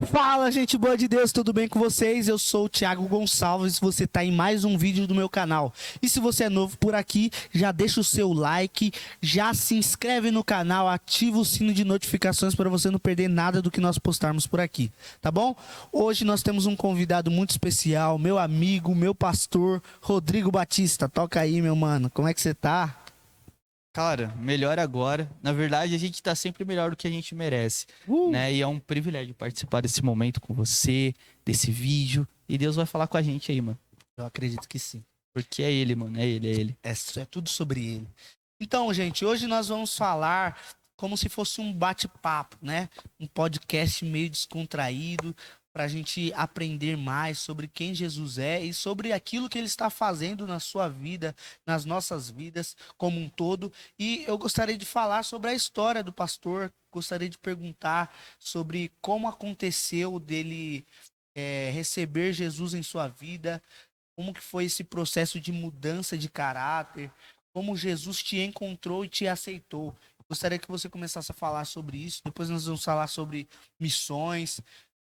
Fala, gente boa de Deus, tudo bem com vocês? Eu sou o Thiago Gonçalves, você tá em mais um vídeo do meu canal. E se você é novo por aqui, já deixa o seu like, já se inscreve no canal, ativa o sino de notificações para você não perder nada do que nós postarmos por aqui, tá bom? Hoje nós temos um convidado muito especial, meu amigo, meu pastor, Rodrigo Batista. Toca aí, meu mano, como é que você tá? Cara, melhor agora. Na verdade, a gente tá sempre melhor do que a gente merece, né? E é um privilégio participar desse momento com você, desse vídeo. E Deus vai falar com a gente aí, mano. Eu acredito que sim. Porque é ele, mano. É ele, é ele. É tudo sobre ele. Então, gente, hoje nós vamos falar como se fosse um bate-papo, né? Um podcast meio descontraído para a gente aprender mais sobre quem Jesus é e sobre aquilo que ele está fazendo na sua vida, nas nossas vidas como um todo. E eu gostaria de falar sobre a história do pastor, gostaria de perguntar sobre como aconteceu dele receber Jesus em sua vida, como que foi esse processo de mudança de caráter, como Jesus te encontrou e te aceitou. Gostaria que você começasse a falar sobre isso. Depois nós vamos falar sobre missões.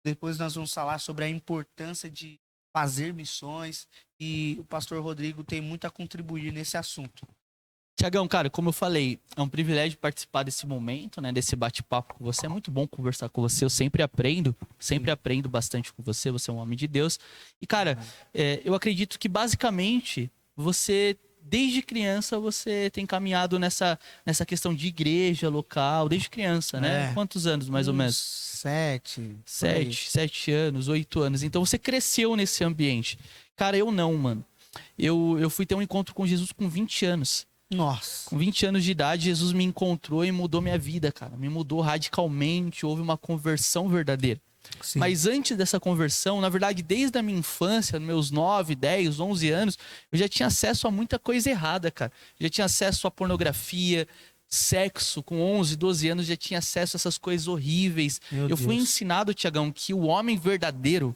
Depois nós vamos falar sobre a importância de fazer missões. E o pastor Rodrigo tem muito a contribuir nesse assunto. Tiagão, cara, como eu falei, é um privilégio participar desse momento, né? Desse bate-papo com você. É muito bom conversar com você. Eu sempre aprendo bastante com você. Você é um homem de Deus. E, cara, eu acredito que basicamente você. Desde criança você tem caminhado nessa questão de igreja local, desde criança, né? É, Quantos anos, mais ou uns menos? 7, por aí. 7 anos, 8 anos. Então você cresceu nesse ambiente. Cara, eu não, mano. Eu fui ter um encontro com Jesus com 20 anos. Nossa. Com 20 anos de idade, Jesus me encontrou e mudou minha vida, cara. Me mudou radicalmente, houve uma conversão verdadeira. Sim. Mas antes dessa conversão, na verdade, desde a minha infância, meus 9, 10, 11 anos, eu já tinha acesso a muita coisa errada, cara. Já tinha acesso a pornografia, sexo, com 11, 12 anos, já tinha acesso a essas coisas horríveis. Meu Eu fui Deus. ensinado, Tiagão, que o homem verdadeiro,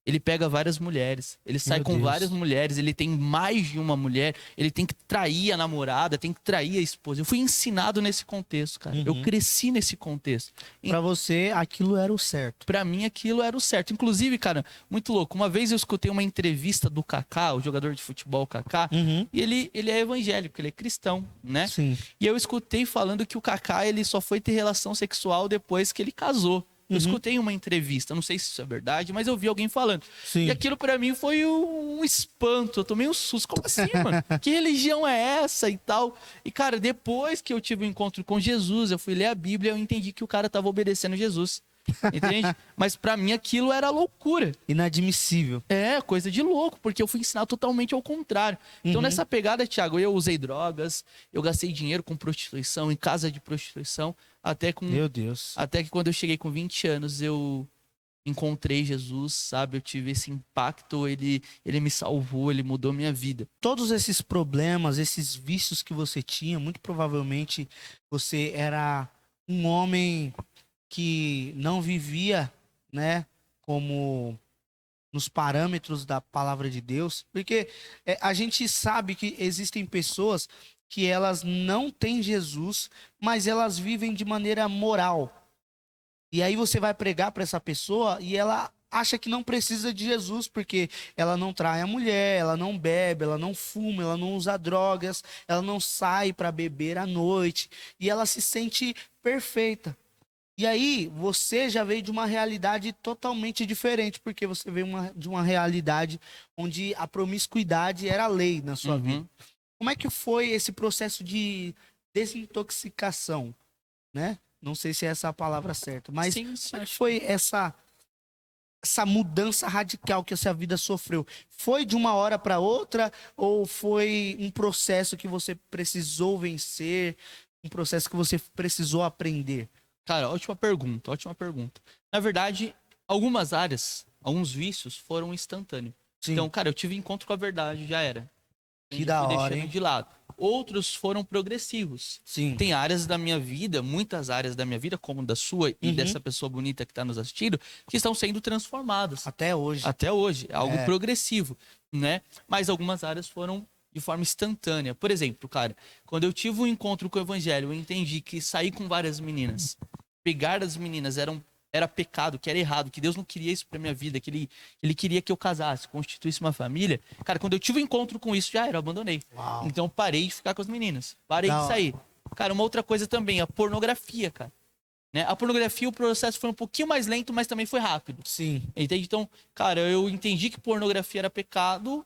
ele pega várias mulheres, ele sai Meu com Deus. várias mulheres, ele tem mais de uma mulher, ele tem que trair a namorada, tem que trair a esposa. Eu fui ensinado nesse contexto, cara. Eu Uhum. cresci nesse contexto. Pra você, aquilo era o certo. Pra mim, aquilo era o certo. Inclusive, cara, muito louco. Uma vez eu escutei uma entrevista do Kaká, o jogador de futebol Kaká, Uhum. e ele é evangélico, ele é cristão, né? Sim. E eu escutei falando que o Kaká, ele só foi ter relação sexual depois que ele casou. Eu escutei uma entrevista, não sei se isso é verdade, mas eu vi alguém falando. Sim. E aquilo pra mim foi um espanto, eu tomei um susto. Como assim, mano? Que religião é essa e tal? E, cara, depois que eu tive um encontro com Jesus, eu fui ler a Bíblia, eu entendi que o cara tava obedecendo Jesus. Entende? Mas pra mim aquilo era loucura. Inadmissível. É, coisa de louco, porque eu fui ensinar totalmente ao contrário. Então, Uhum. nessa pegada, Thiago, eu usei drogas, eu gastei dinheiro com prostituição, em casa de prostituição, Meu Deus. até que quando eu cheguei com 20 anos, eu encontrei Jesus, sabe? Eu tive esse impacto, ele me salvou, ele mudou minha vida. Todos esses problemas, esses vícios que você tinha, muito provavelmente você era um homem que não vivia, né, como nos parâmetros da palavra de Deus, porque a gente sabe que existem pessoas que elas não têm Jesus, mas elas vivem de maneira moral. E aí você vai pregar para essa pessoa e ela acha que não precisa de Jesus porque ela não trai a mulher, ela não bebe, ela não fuma, ela não usa drogas, ela não sai para beber à noite e ela se sente perfeita. E aí você já veio de uma realidade totalmente diferente, porque você veio de uma realidade onde a promiscuidade era lei na sua vida. Uhum. Como é que foi esse processo de desintoxicação, né? Não sei se é essa a palavra certa, mas Sim, como sim, é que acho foi essa mudança radical que a sua vida sofreu? Foi de uma hora para outra ou foi um processo que você precisou vencer, um processo que você precisou aprender? Cara, ótima pergunta, ótima pergunta. Na verdade, algumas áreas, alguns vícios foram instantâneos. Sim, Então, cara, eu tive encontro com a verdade, já era. que Eu já da fui hora, deixando hein? de lado. Outros foram progressivos. Sim. Tem áreas da minha vida, muitas áreas da minha vida, como da sua e Uhum. dessa pessoa bonita que está nos assistindo, que estão sendo transformadas. Até hoje. Até hoje. É algo É. progressivo, né? Mas algumas áreas foram de forma instantânea. Por exemplo, cara, quando eu tive um encontro com o evangelho, eu entendi que sair com várias meninas, pegar as meninas era pecado, que era errado, que Deus não queria isso pra minha vida, que ele queria que eu casasse, constituísse uma família. Cara, quando eu tive um encontro com isso, já era, eu abandonei. Uau. Então eu parei de ficar com as meninas. Parei Da de hora. sair. Cara, uma outra coisa também, a pornografia, cara. Né? A pornografia, o processo foi um pouquinho mais lento, mas também foi rápido. Sim. Entende? Então, cara, eu entendi que pornografia era pecado.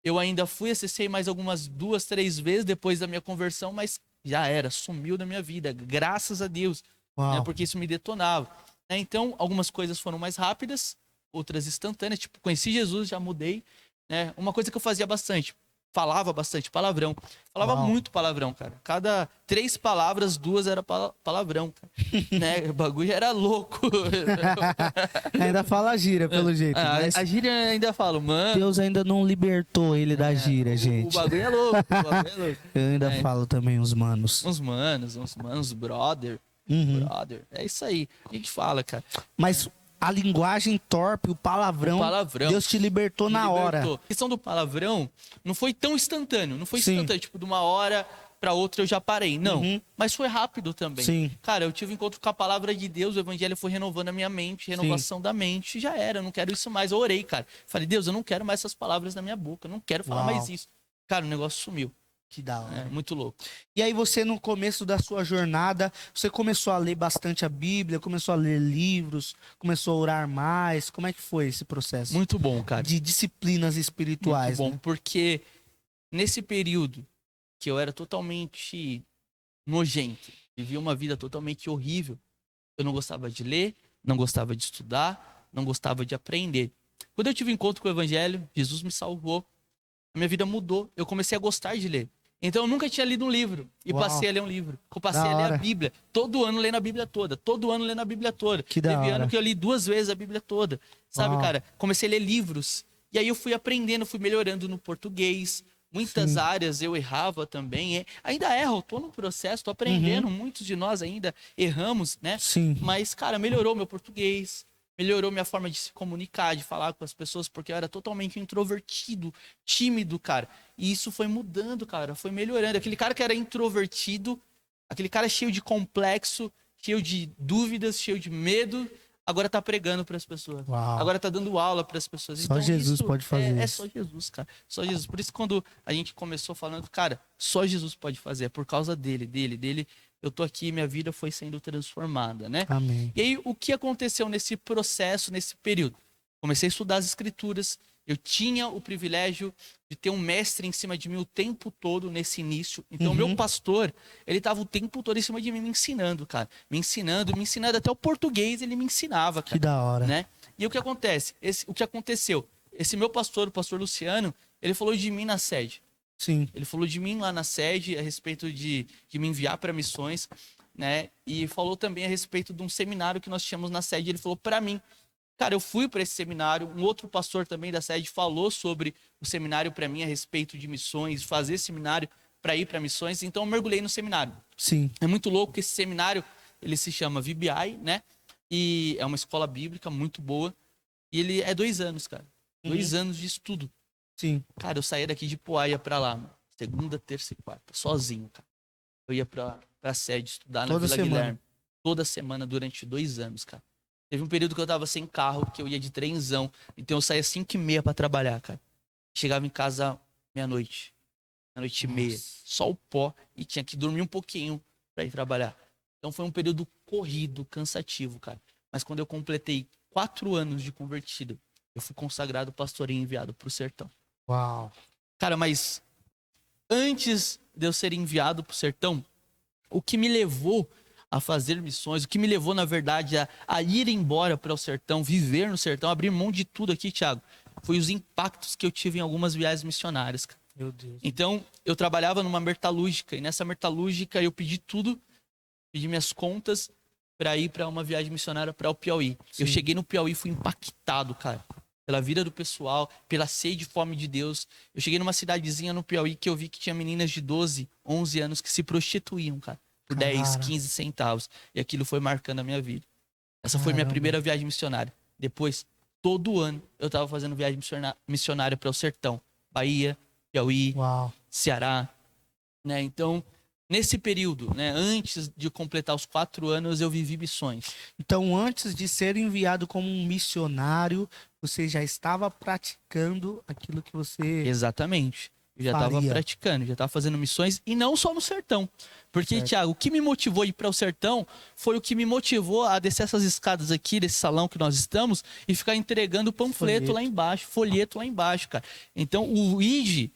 Eu ainda fui, acessei mais algumas 2, 3 vezes depois da minha conversão, mas já era, sumiu da minha vida, graças a Deus, né? Uau. Porque isso me detonava. Né? Então, algumas coisas foram mais rápidas, outras instantâneas, tipo, conheci Jesus, já mudei. Né? Uma coisa que eu fazia bastante, falava bastante palavrão. Falava Uau. muito palavrão, cara. Cada 3 palavras, 2 era palavrão, cara. Né? O bagulho era louco. Ainda fala gíria, pelo jeito. Mas A gíria ainda falo, mano. Deus ainda não libertou ele da gíria, O gente. bagulho é louco, o bagulho é louco. Eu ainda É. falo também os manos. Uns manos, brother. Uhum. Brother. É isso aí. A gente fala, cara. Mas a linguagem torpe, o palavrão, Palavrão. Deus te libertou na hora. Libertou. A questão do palavrão não foi tão instantâneo. Não foi Sim. instantâneo. Tipo, de uma hora pra outra eu já parei. Não. Uhum. Mas foi rápido também. Sim. Cara, eu tive um encontro com a palavra de Deus. O evangelho foi renovando a minha mente. Renovação da mente. Já era. Eu não quero isso mais. Eu orei, cara. Falei, Deus, eu não quero mais essas palavras na minha boca. Eu não quero falar Uau. mais isso. Cara, o negócio sumiu. Que da hora. É, muito louco. E aí você, no começo da sua jornada, você começou a ler bastante a Bíblia, começou a ler livros, começou a orar mais. Como é que foi esse processo? Muito bom, cara. De disciplinas espirituais, Muito bom, né? porque nesse período que eu era totalmente nojento, vivia uma vida totalmente horrível, eu não gostava de ler, não gostava de estudar, não gostava de aprender. Quando eu tive encontro com o evangelho, Jesus me salvou, a minha vida mudou, eu comecei a gostar de ler. Então eu nunca tinha lido um livro e Uau. passei a ler um livro. Eu passei Da a ler hora. a Bíblia, todo ano lendo a Bíblia toda, todo ano lendo a Bíblia toda. Que da Teve hora. ano que eu li 2 vezes a Bíblia toda. Sabe, Uau. cara? Comecei a ler livros. E aí eu fui aprendendo, fui melhorando no português. Muitas Sim. áreas eu errava também. Ainda erro, tô no processo, tô aprendendo. Muitos de nós ainda erramos, né? Sim. Mas, cara, melhorou meu português. Melhorou minha forma de se comunicar, de falar com as pessoas, porque eu era totalmente introvertido, tímido, cara. E isso foi mudando, cara, foi melhorando. Aquele cara que era introvertido, aquele cara cheio de complexo, cheio de dúvidas, cheio de medo, agora tá pregando para as pessoas. Uau. Agora tá dando aula para as pessoas. Só Jesus pode fazer é isso. só Jesus, cara. Só Jesus. Por isso quando a gente começou falando, cara, só Jesus pode fazer, é por causa dele. Eu tô aqui, minha vida foi sendo transformada, né? Amém. E aí, o que aconteceu nesse processo, nesse período? Comecei a estudar as escrituras, eu tinha o privilégio de ter um mestre em cima de mim o tempo todo nesse início. Então, o meu pastor, ele estava o tempo todo em cima de mim me ensinando, cara. Me ensinando, até o português ele me ensinava, Que cara. da hora. Né? E o que acontece? O que aconteceu? Esse meu pastor, o pastor Luciano, ele falou de mim na sede. Sim. Ele falou de mim lá na sede a respeito de me enviar para missões, né? E falou também a respeito de um seminário que nós tínhamos na sede. Ele falou para mim, cara, eu fui para esse seminário. Um outro pastor também da sede falou sobre o seminário para mim a respeito de missões, fazer seminário para ir para missões. Então eu mergulhei no seminário. Sim. É muito louco que esse seminário, ele se chama VBI, né? E é uma escola bíblica muito boa. E ele é 2 anos, cara. 2 anos de estudo. Sim. Cara, eu saía daqui de Poá, ia pra lá, mano. Segunda, terça e quarta, sozinho, cara. Eu ia pra sede estudar na Toda Vila semana. Guilherme. Toda semana, durante 2 anos, cara. Teve um período que eu tava sem carro, que eu ia de trenzão. Então eu saía 5h30 pra trabalhar, cara. Chegava em casa meia-noite. Meia-noite e meia. Só o pó. E tinha que dormir um pouquinho pra ir trabalhar. Então foi um período corrido, cansativo, cara. Mas quando eu completei 4 anos de convertido, eu fui consagrado pastor e enviado pro sertão. Uau. Cara, mas antes de eu ser enviado pro sertão, o que me levou a fazer missões, o que me levou, na verdade, a ir embora para o sertão, viver no sertão, abrir mão de tudo aqui, Thiago, foi os impactos que eu tive em algumas viagens missionárias, cara. Meu Deus. Então, eu trabalhava numa metalúrgica, e nessa metalúrgica eu pedi tudo, pedi minhas contas para ir para uma viagem missionária para o Piauí. Sim. Eu cheguei no Piauí e fui impactado, cara, pela vida do pessoal, pela sede e fome de Deus. Eu cheguei numa cidadezinha no Piauí que eu vi que tinha meninas de 12, 11 anos que se prostituíam, cara, por 10, Cara. 15 centavos. E aquilo foi marcando a minha vida. Essa foi minha Caramba. primeira viagem missionária. Depois, todo ano, eu tava fazendo viagem missionária para o sertão. Bahia, Piauí, Uau. Ceará, né? Então, nesse período, né, antes de completar os 4 anos, eu vivi missões. Então, antes de ser enviado como um missionário, você já estava praticando aquilo que você Exatamente. Eu já estava faria. praticando, já estava fazendo missões, e não só no sertão. Porque, Certo. Thiago, o que me motivou a ir para o sertão foi o que me motivou a descer essas escadas aqui, desse salão que nós estamos, e ficar entregando panfleto lá embaixo, folheto lá embaixo, cara. Então, o ID,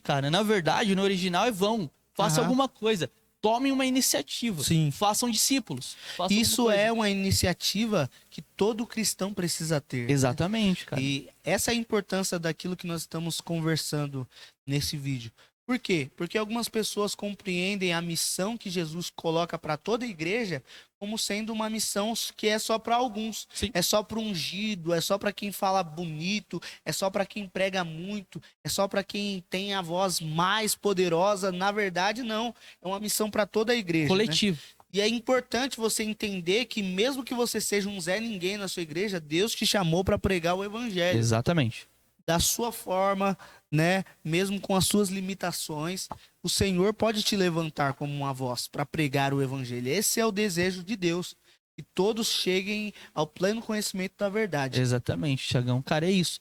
cara, na verdade, no original é vão. Faça Aham. alguma coisa. Tomem uma iniciativa. Sim. Façam discípulos. Façam Isso alguma coisa. é uma iniciativa que todo cristão precisa ter. Exatamente, cara. E essa é a importância daquilo que nós estamos conversando nesse vídeo. Por quê? Porque algumas pessoas compreendem a missão que Jesus coloca para toda a igreja como sendo uma missão que é só para alguns. Sim. É só para o ungido, é só para quem fala bonito, é só para quem prega muito, é só para quem tem a voz mais poderosa. Na verdade, não. É uma missão para toda a igreja. Né? Coletivo. E é importante você entender que mesmo que você seja um Zé Ninguém na sua igreja, Deus te chamou para pregar o evangelho. Exatamente. Da sua forma, né? Mesmo com as suas limitações, o Senhor pode te levantar como uma voz para pregar o evangelho. Esse é o desejo de Deus. Que todos cheguem ao pleno conhecimento da verdade. Exatamente, Thiagão. Cara, é isso.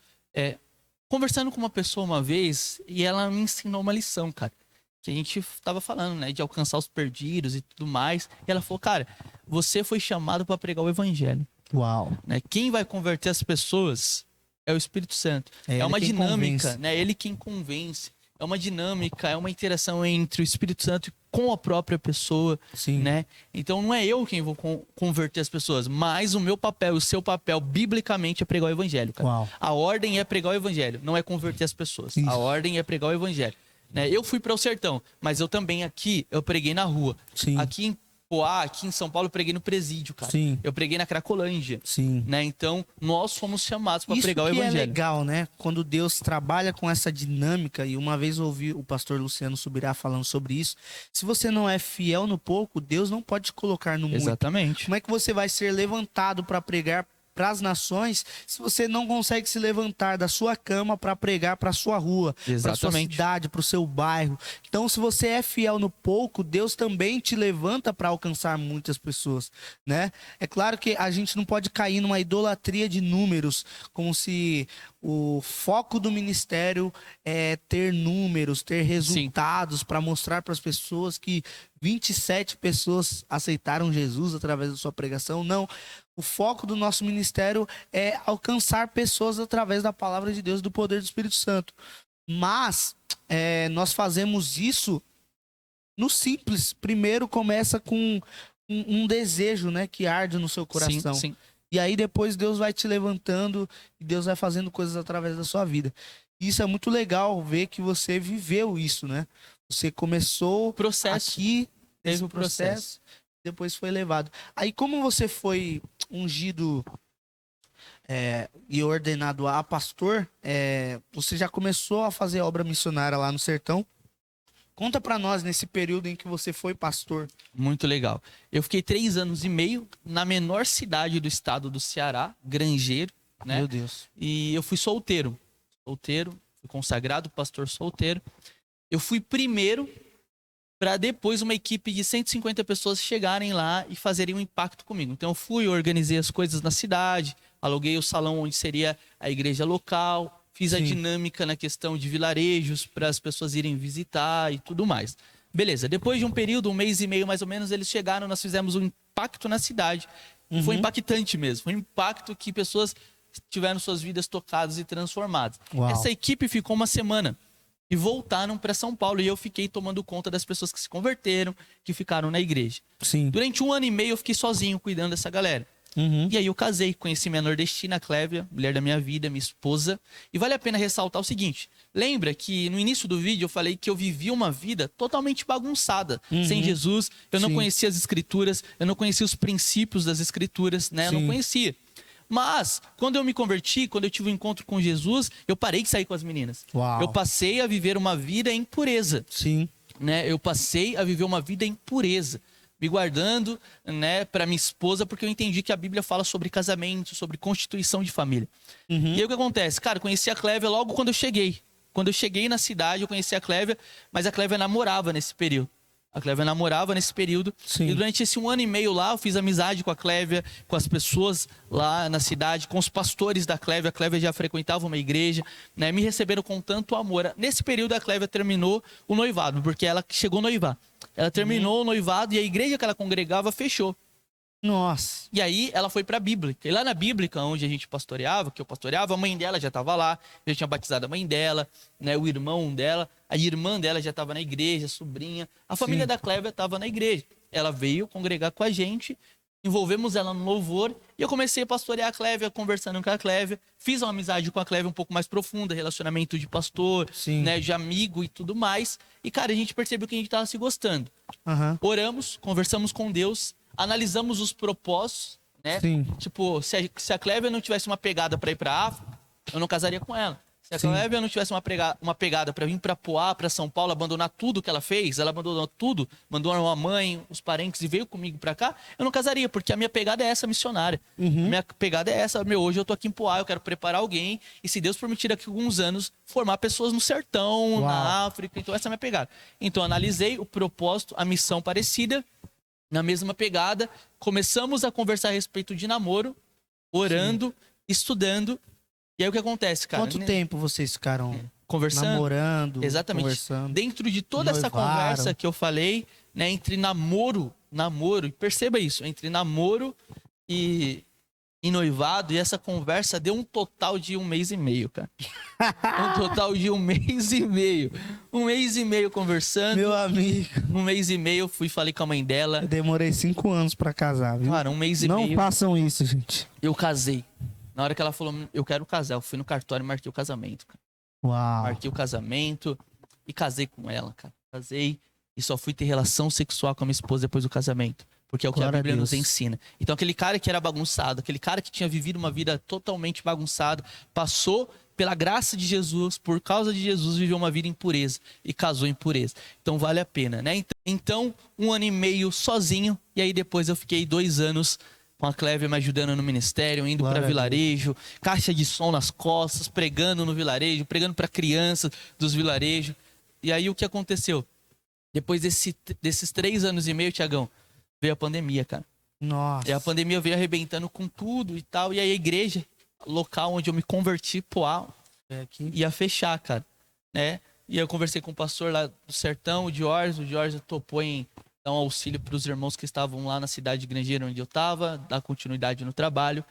Conversando com uma pessoa uma vez, e ela me ensinou uma lição, cara. Que a gente tava falando, né? De alcançar os perdidos e tudo mais. E ela falou, cara, você foi chamado para pregar o evangelho. Uau. Né? Quem vai converter as pessoas é o Espírito Santo. É uma dinâmica, né? Ele quem convence. É uma dinâmica, é uma interação entre o Espírito Santo com a própria pessoa, Sim. né? Então não é eu quem vou converter as pessoas, mas o meu papel, o seu papel, biblicamente, é pregar o evangelho, cara. Uau. A ordem é pregar o evangelho, não é converter as pessoas. Isso. A ordem é pregar o evangelho. Né? Eu fui para o sertão, mas eu também aqui, eu preguei na rua. Sim. Aqui em Poá, aqui em São Paulo, eu preguei no presídio, cara. Sim. Eu preguei na Cracolândia. Sim. Né? Então, nós fomos chamados para Isso pregar o que evangelho. é legal, né? Quando Deus trabalha com essa dinâmica, e uma vez eu ouvi o pastor Luciano Subirá falando sobre isso, se você não é fiel no pouco, Deus não pode te colocar no muito. Exatamente. Como é que você vai ser levantado para pregar para as nações se você não consegue se levantar da sua cama para pregar para a sua rua, para a sua Exatamente. cidade, para o seu bairro? Então, se você é fiel no pouco, Deus também te levanta para alcançar muitas pessoas, né? É claro que a gente não pode cair numa idolatria de números, como se o foco do ministério é ter números, ter resultados para mostrar para as pessoas que 27 pessoas aceitaram Jesus através da sua pregação. Não. O foco do nosso ministério é alcançar pessoas através da palavra de Deus, do poder do Espírito Santo. Mas nós fazemos isso no simples. Primeiro começa com um desejo, né, que arde no seu coração. Sim, sim. E aí depois Deus vai te levantando e Deus vai fazendo coisas através da sua vida. E isso é muito legal ver que você viveu isso, né? Você começou Processo. aqui, Teve esse o processo, depois foi levado. Aí como você foi ungido e ordenado a pastor, você já começou a fazer obra missionária lá no sertão. Conta pra nós nesse período em que você foi pastor. Muito legal. Eu fiquei 3 anos e meio na menor cidade do estado do Ceará, Grangeiro, né? Meu Deus. E eu fui solteiro. Solteiro, fui consagrado, pastor solteiro. Eu fui primeiro para depois uma equipe de 150 pessoas chegarem lá e fazerem um impacto comigo. Então eu fui, organizei as coisas na cidade, aluguei o salão onde seria a igreja local, fiz a Sim. dinâmica na questão de vilarejos para as pessoas irem visitar e tudo mais. Beleza, depois de um período, 1 mês e meio mais ou menos, eles chegaram, nós fizemos um impacto na cidade. Uhum. Foi impactante mesmo, foi um impacto que pessoas tiveram suas vidas tocadas e transformadas. Uau. Essa equipe ficou uma semana e voltaram para São Paulo e eu fiquei tomando conta das pessoas que se converteram, que ficaram na igreja. Sim. Durante 1 ano e meio eu fiquei sozinho cuidando dessa galera. Uhum. E aí eu casei, conheci minha nordestina, a Clévia, mulher da minha vida, minha esposa. E vale a pena ressaltar o seguinte, lembra que no início do vídeo eu falei que eu vivia uma vida totalmente bagunçada, sem Jesus, eu não Sim. conhecia as escrituras, eu não conhecia os princípios das escrituras, né? Eu não Sim. conhecia. Mas, quando eu me converti, quando eu tive um encontro com Jesus, eu parei de sair com as meninas. Uau. Eu passei a viver uma vida em pureza, Sim. né? Eu passei a viver uma vida em pureza, me guardando, né, para minha esposa, porque eu entendi que a Bíblia fala sobre casamento, sobre constituição de família. Uhum. E aí o que acontece? Cara, eu conheci a Clévia logo quando eu cheguei. Quando eu cheguei na cidade, eu conheci a Clévia, mas a Clévia namorava nesse período. A Clévia namorava nesse período. Sim. E durante esse 1 ano e meio lá, eu fiz amizade com a Clévia, com as pessoas lá na cidade, com os pastores da Clévia. A Clévia já frequentava uma igreja, né? Me receberam com tanto amor. Nesse período, a Clévia terminou o noivado, porque ela chegou a noivar. Ela terminou o noivado e a igreja que ela congregava fechou. Nossa. E aí ela foi pra Bíblica. E lá na Bíblica, onde a gente pastoreava, que eu pastoreava, a mãe dela já estava lá, já tinha batizado a mãe dela, né, o irmão dela, a irmã dela já estava na igreja, a sobrinha. A família da Clévia estava na igreja. Ela veio congregar com a gente, envolvemos ela no louvor e eu comecei a pastorear a Clévia, conversando com a Clévia. Fiz uma amizade com a Clévia um pouco mais profunda, relacionamento de pastor, né, de amigo e tudo mais. E, cara, a gente percebeu que a gente estava se gostando. Oramos, conversamos com Deus, analisamos os propósitos, né? Sim. Tipo, se a Clévia não tivesse uma pegada para ir para África, eu não casaria com ela. Se a Clévia não tivesse uma pegada para vir para Poá, para São Paulo, abandonar tudo que ela fez, ela abandonou tudo, abandonou a mãe, os parentes e veio comigo para cá, eu não casaria, porque a minha pegada é essa missionária. Minha pegada é essa, hoje eu tô aqui em Poá, eu quero preparar alguém e, se Deus permitir, daqui a alguns anos, formar pessoas no sertão, na África. Então essa é a minha pegada. Então analisei o propósito, a missão parecida, na mesma pegada, começamos a conversar a respeito de namoro, orando, estudando. E aí o que acontece, cara? Quanto tempo vocês ficaram conversando? Namorando. Exatamente. Conversando. Dentro de toda essa conversa que eu falei, né, entre namoro, e perceba isso, entre namoro e noivado, e essa conversa deu um total de 1 mês e meio, cara. Um total de 1 mês e meio. 1 mês e meio conversando. Meu amigo. 1 mês e meio, fui falei com a mãe dela. Eu demorei 5 anos pra casar, viu? Cara, 1 mês e meio. Não façam isso, gente. Eu casei. Na hora que ela falou, eu quero casar, eu fui no cartório e marquei o casamento, cara. Uau. Marquei o casamento e casei com ela, cara. Casei e só fui ter relação sexual com a minha esposa depois do casamento. Porque é o que a Bíblia nos ensina. Então aquele cara que era bagunçado, aquele cara que tinha vivido uma vida totalmente bagunçada, passou pela graça de Jesus, por causa de Jesus, viveu uma vida em pureza e casou em pureza. Então vale a pena, né? Então 1 ano e meio sozinho, e aí depois eu fiquei 2 anos com a Clévia me ajudando no ministério, indo para vilarejo, caixa de som nas costas, pregando no vilarejo, pregando para crianças dos vilarejos. E aí o que aconteceu? Depois desses 3 anos e meio, Tiagão, veio a pandemia, cara. Nossa. E a pandemia veio arrebentando com tudo e tal. E aí a igreja local onde eu me converti, Poá, ia fechar, cara. Né? E aí eu conversei com o pastor lá do sertão, o Jorge topou em dar um auxílio para os irmãos que estavam lá na cidade de Grangeiro, onde eu estava, dar continuidade no trabalho.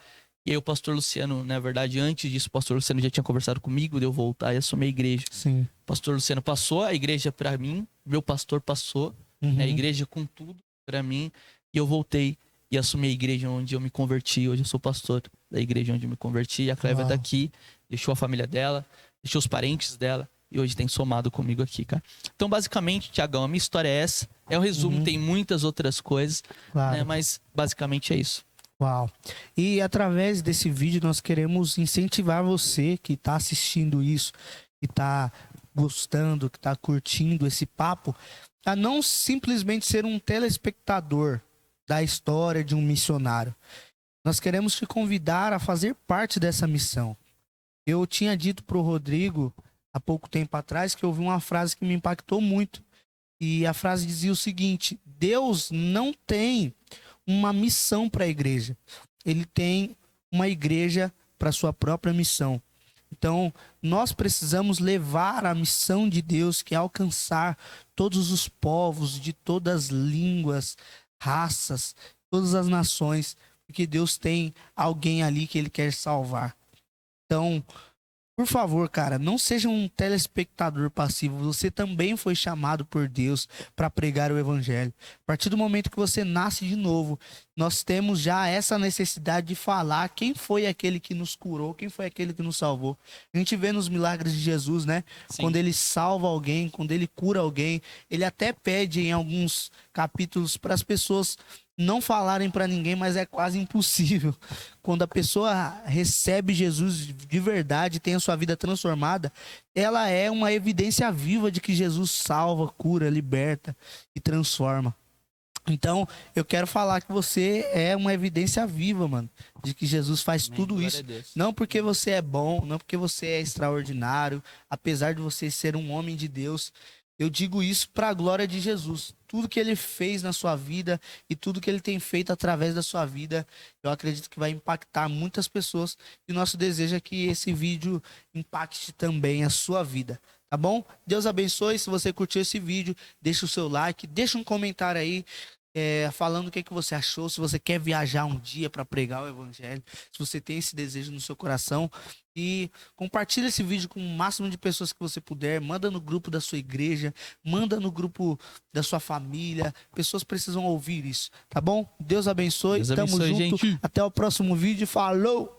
E aí o pastor Luciano, na verdade, antes disso, o pastor Luciano já tinha conversado comigo de eu voltar e assumir a igreja. Sim. O pastor Luciano passou a igreja para mim, meu pastor passou, né, a igreja com tudo para mim, e eu voltei e assumi a igreja onde eu me converti. Hoje eu sou pastor da igreja onde eu me converti, e a Clévia tá aqui, deixou a família dela, deixou os parentes dela, e hoje tem somado comigo aqui, cara. Então, basicamente, Tiagão, a minha história é essa. É um resumo, tem muitas outras coisas, né, mas basicamente é isso. Uau. E através desse vídeo nós queremos incentivar você que está assistindo isso, que está gostando, que está curtindo esse papo, a não simplesmente ser um telespectador da história de um missionário. Nós queremos te convidar a fazer parte dessa missão. Eu tinha dito para o Rodrigo, há pouco tempo atrás, que eu ouvi uma frase que me impactou muito. E a frase dizia o seguinte: Deus não tem uma missão para a igreja. Ele tem uma igreja para sua própria missão. Então, nós precisamos levar a missão de Deus, que é alcançar todos os povos, de todas as línguas, raças, todas as nações, porque Deus tem alguém ali que Ele quer salvar. Então, por favor, cara, não seja um telespectador passivo. Você também foi chamado por Deus para pregar o evangelho. A partir do momento que você nasce de novo, nós temos já essa necessidade de falar quem foi aquele que nos curou, quem foi aquele que nos salvou. A gente vê nos milagres de Jesus, né? Sim. Quando ele salva alguém, quando ele cura alguém, ele até pede em alguns capítulos para as pessoas não falarem para ninguém, mas é quase impossível. Quando a pessoa recebe Jesus de verdade, tem a sua vida transformada, ela é uma evidência viva de que Jesus salva, cura, liberta e transforma. Então, eu quero falar que você é uma evidência viva, mano, de que Jesus faz tudo isso. Não porque você é bom, não porque você é extraordinário, apesar de você ser um homem de Deus, Eu digo isso para a glória de Jesus. Tudo que ele fez na sua vida e tudo que ele tem feito através da sua vida, eu acredito que vai impactar muitas pessoas. E o nosso desejo é que esse vídeo impacte também a sua vida. Tá bom? Deus abençoe. Se você curtiu esse vídeo, deixa o seu like, deixa um comentário aí. Falando o que você achou, se você quer viajar um dia para pregar o evangelho, se você tem esse desejo no seu coração, e compartilha esse vídeo com o máximo de pessoas que você puder, manda no grupo da sua igreja, manda no grupo da sua família, pessoas precisam ouvir isso, tá bom? Deus abençoe, Deus tamo abençoe, junto, gente. até o próximo vídeo, falou!